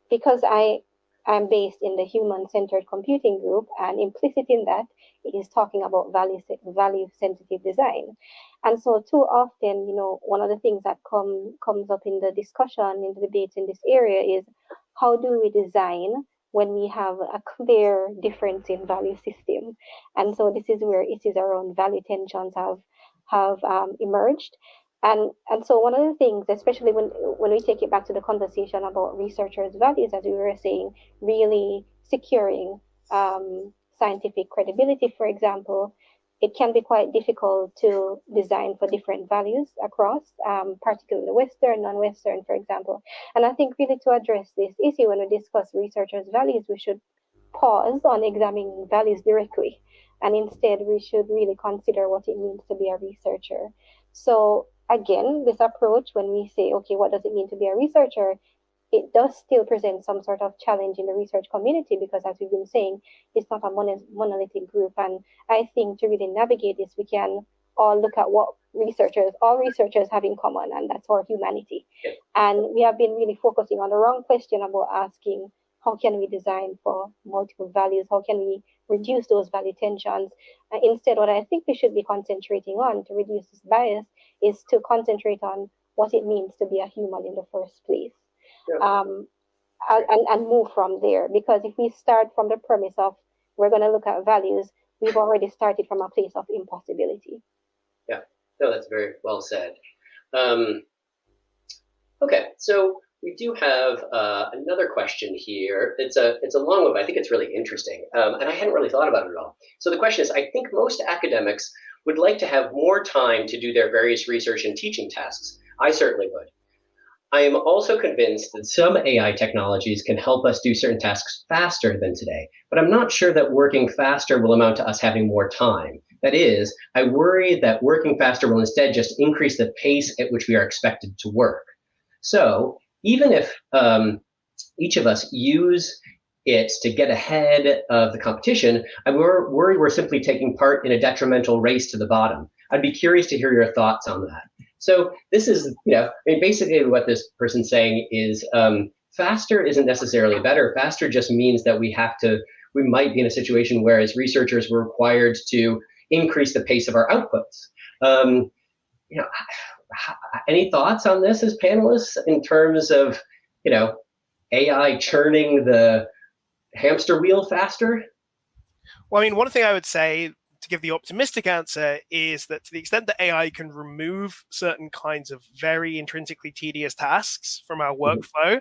because I'm based in the human-centered computing group, and implicit in that is talking about value-sensitive design. And so too often, one of the things that comes up in the discussion, in the debates in this area is, how do we design when we have a clear difference in value system? And so this is where issues around value tensions have emerged. And so one of the things, especially when we take it back to the conversation about researchers' values, as we were saying, really securing scientific credibility, for example, it can be quite difficult to design for different values across, particularly Western, non-Western, for example. And I think really to address this issue, when we discuss researchers' values, we should pause on examining values directly. And instead, we should really consider what it means to be a researcher. So again, this approach, when we say, okay, what does it mean to be a researcher? It does still present some sort of challenge in the research community, because as we've been saying, it's not a monolithic group. And I think to really navigate this, we can all look at what all researchers have in common, and that's our humanity. Yeah. And we have been really focusing on the wrong question about asking, how can we design for multiple values? How can we reduce those value tensions? Instead, what I think we should be concentrating on to reduce this bias is to concentrate on what it means to be a human in the first place. Yeah. And move from there. Because if we start from the premise of we're going to look at values, we've already started from a place of impossibility. Yeah, no, that's very well said. Okay, so we do have another question here. It's a long one, but I think it's really interesting, and I hadn't really thought about it at all. So the question is, I think most academics would like to have more time to do their various research and teaching tasks. I certainly would. I am also convinced that some AI technologies can help us do certain tasks faster than today, but I'm not sure that working faster will amount to us having more time. That is, I worry that working faster will instead just increase the pace at which we are expected to work. So even if each of us use it to get ahead of the competition, I worry we're simply taking part in a detrimental race to the bottom. I'd be curious to hear your thoughts on that. So this is, basically what this person's saying is faster isn't necessarily better. Faster just means that we might be in a situation where as researchers we're required to increase the pace of our outputs. Any thoughts on this as panelists in terms of, AI churning the hamster wheel faster? Well, I mean, one thing I would say to give the optimistic answer is that to the extent that AI can remove certain kinds of very intrinsically tedious tasks from our workflow,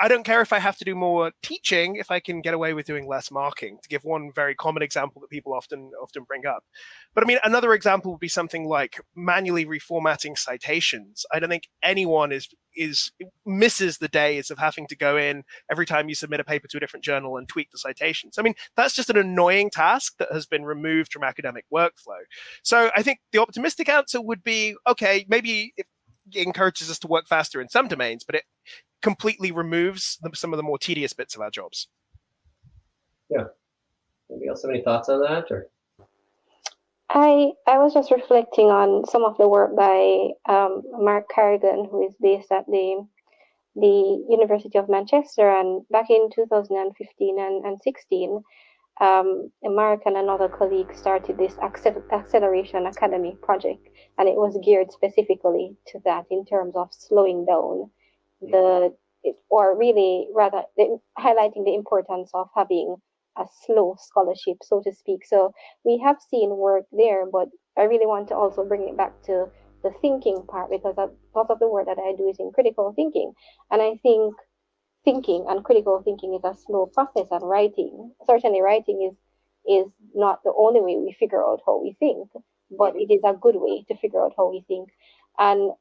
I don't care if I have to do more teaching if I can get away with doing less marking, to give one very common example that people often bring up. But I mean, another example would be something like manually reformatting citations. I don't think anyone misses the days of having to go in every time you submit a paper to a different journal and tweak the citations. I mean, that's just an annoying task that has been removed from academic workflow. So I think the optimistic answer would be, okay, maybe it encourages us to work faster in some domains, but it completely removes some of the more tedious bits of our jobs. Yeah. Anybody else have any thoughts on that? Or I was just reflecting on some of the work by Mark Carrigan, who is based at the University of Manchester, and back in 2015 and 16, Mark and another colleague started this Acceleration Academy project, and it was geared specifically to that in terms of slowing down highlighting the importance of having a slow scholarship, so to speak. So we have seen work there, but I really want to also bring it back to the thinking part, because a lot of the work that I do is in critical thinking. And I think thinking and critical thinking is a slow process, and certainly writing is not the only way we figure out how we think, but it is a good way to figure out how we think. And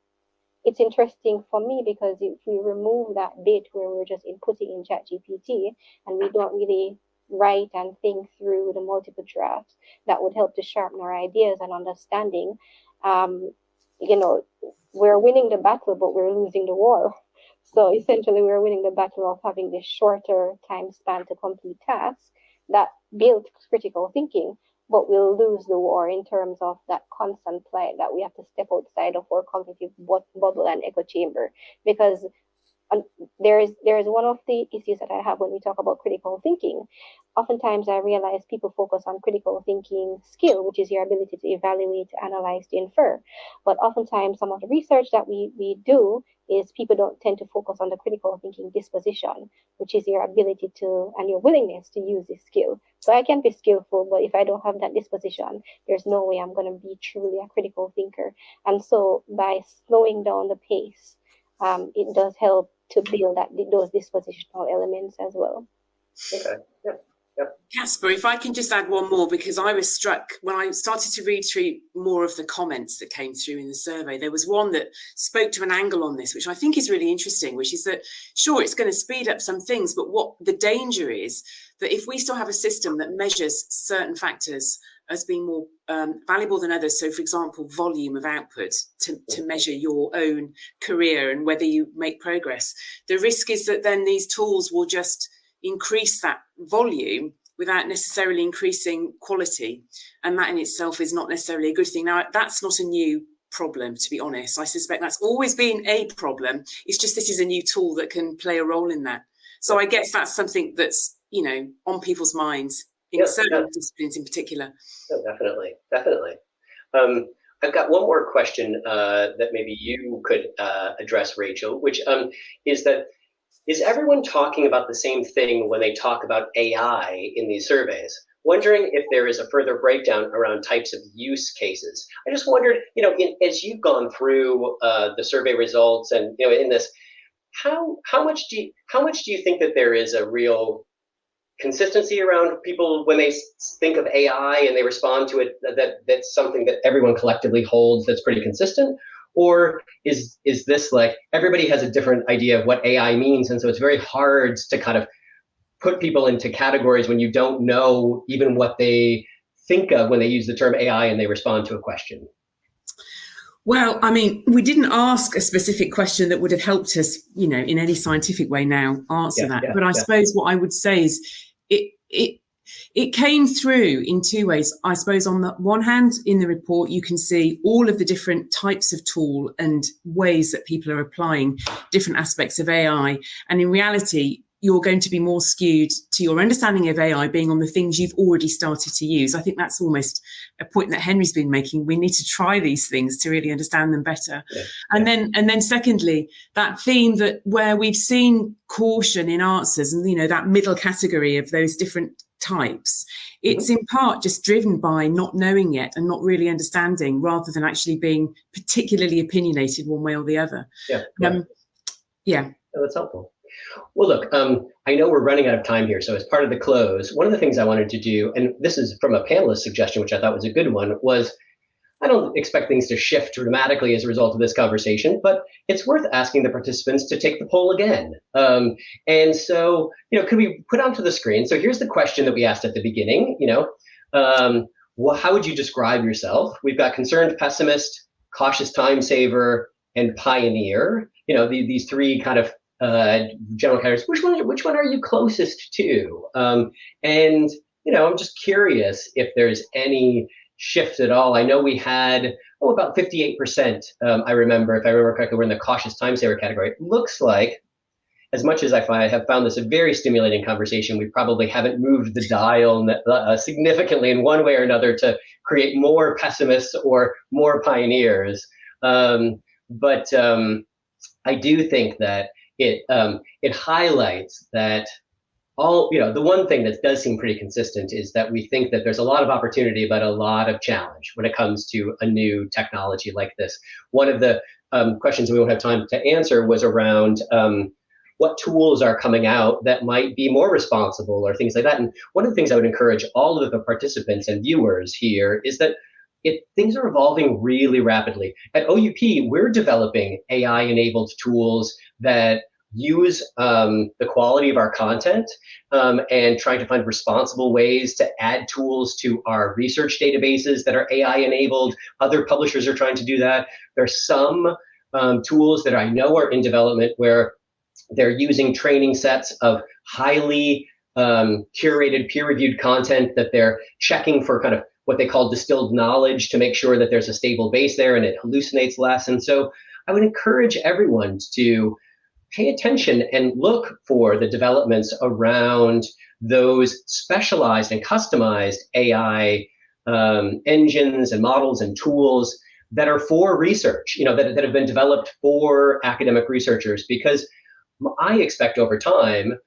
it's interesting for me because if we remove that bit where we're just inputting in ChatGPT and we don't really write and think through the multiple drafts, that would help to sharpen our ideas and understanding. We're winning the battle, but we're losing the war. So essentially, we're winning the battle of having this shorter time span to complete tasks that build critical thinking, but we'll lose the war in terms of that constant plight that we have to step outside of our cognitive bubble and echo chamber. Because there is one of the issues that I have when we talk about critical thinking. Oftentimes, I realize people focus on critical thinking skill, which is your ability to evaluate, to analyze, to infer. But oftentimes, some of the research that we do is people don't tend to focus on the critical thinking disposition, which is your ability to and your willingness to use this skill. So I can be skillful, but if I don't have that disposition, there's no way I'm going to be truly a critical thinker. And so by slowing down the pace, it does help to build those dispositional elements as well. Okay. Yep. Casper, if I can just add one more, because I was struck when I started to read through more of the comments that came through in the survey. There was one that spoke to an angle on this, which I think is really interesting, which is that, sure, it's going to speed up some things, but what the danger is that if we still have a system that measures certain factors as being more valuable than others, so for example, volume of output to measure your own career and whether you make progress, the risk is that then these tools will just increase that volume without necessarily increasing quality. And that in itself is not necessarily a good thing. Now, that's not a new problem, to be honest. I suspect that's always been a problem. It's just this is a new tool that can play a role in that. So I guess that's something that's, on people's minds in certain disciplines in particular. Yeah, definitely. I've got one more question that maybe you could address, Rachel, which is everyone talking about the same thing when they talk about AI in these surveys? Wondering if there is a further breakdown around types of use cases. I just wondered, as you've gone through the survey results and in this, how much do you think that there is a real consistency around people when they think of AI and they respond to it, that's something that everyone collectively holds that's pretty consistent? Or is this like everybody has a different idea of what AI means, and so it's very hard to kind of put people into categories when you don't know even what they think of when they use the term AI and they respond to a question? Well, I mean, we didn't ask a specific question that would have helped us, in any scientific way now answer that. But I suppose what I would say is it came through in two ways. I suppose on the one hand, in the report, you can see all of the different types of tool and ways that people are applying different aspects of AI. And in reality, you're going to be more skewed to your understanding of AI being on the things you've already started to use. I think that's almost a point that Henry's been making. We need to try these things to really understand them better. And then secondly, that theme that where we've seen caution in answers and, that middle category of those different types, it's in part just driven by not knowing yet and not really understanding rather than actually being particularly opinionated one way or the other. That's helpful. Well, look, I know we're running out of time here. So as part of the close, one of the things I wanted to do, and this is from a panelist suggestion, which I thought was a good one, was I don't expect things to shift dramatically as a result of this conversation, but it's worth asking the participants to take the poll again. And so, could we put onto the screen? So here's the question that we asked at the beginning, how would you describe yourself? We've got concerned pessimist, cautious time saver, and pioneer, these three kind of general categories. Which one are you closest to? And I'm just curious if there's any shift at all. I know we had about 58%. I remember, if I remember correctly, we're in the cautious time saver category. It looks like, as much as I have found this a very stimulating conversation, we probably haven't moved the dial significantly in one way or another to create more pessimists or more pioneers. But I do think that it highlights that the one thing that does seem pretty consistent is that we think that there's a lot of opportunity, but a lot of challenge when it comes to a new technology like this. One of the questions we won't have time to answer was around what tools are coming out that might be more responsible or things like that. And one of the things I would encourage all of the participants and viewers here is that things are evolving really rapidly. At OUP, we're developing AI-enabled tools that use the quality of our content and trying to find responsible ways to add tools to our research databases that are AI-enabled. Other publishers are trying to do that. There's some tools that I know are in development where they're using training sets of highly curated, peer-reviewed content that they're checking for kind of what they call distilled knowledge to make sure that there's a stable base there and it hallucinates less. And so I would encourage everyone to pay attention and look for the developments around those specialized and customized AI engines and models and tools that are for research, that have been developed for academic researchers, because I expect over time,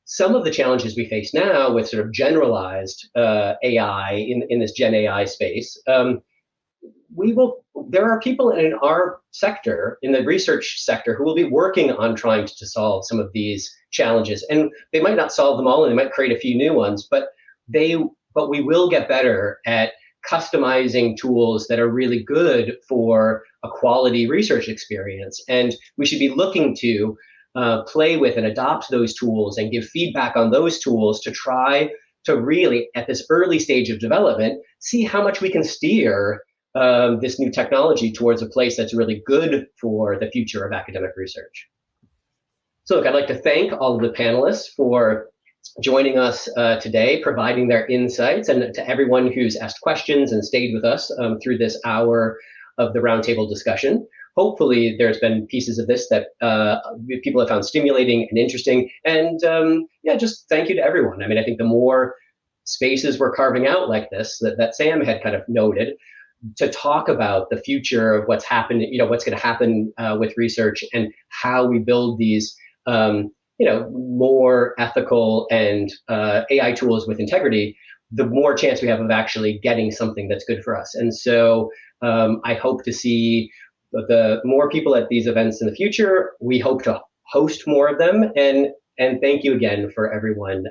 some of the challenges we face now with sort of generalized AI in this Gen AI space, there are people in our sector, in the research sector, who will be working on trying to solve some of these challenges. And they might not solve them all, and they might create a few new ones, but we will get better at customizing tools that are really good for a quality research experience. And we should be looking to play with and adopt those tools and give feedback on those tools to try to really, at this early stage of development, see how much we can steer this new technology towards a place that's really good for the future of academic research. So look, I'd like to thank all of the panelists for joining us today, providing their insights, and to everyone who's asked questions and stayed with us through this hour of the roundtable discussion. Hopefully there's been pieces of this that people have found stimulating and interesting. And yeah, just thank you to everyone. I mean, I think the more spaces we're carving out like this, that Sam had kind of noted, to talk about the future of what's happened, what's going to happen with research and how we build these more ethical and AI tools with integrity, the more chance we have of actually getting something that's good for us. And so I hope to see the more people at these events in the future. We hope to host more of them. And thank you again for everyone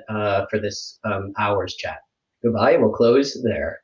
for this hour's chat. Goodbye, and we'll close there.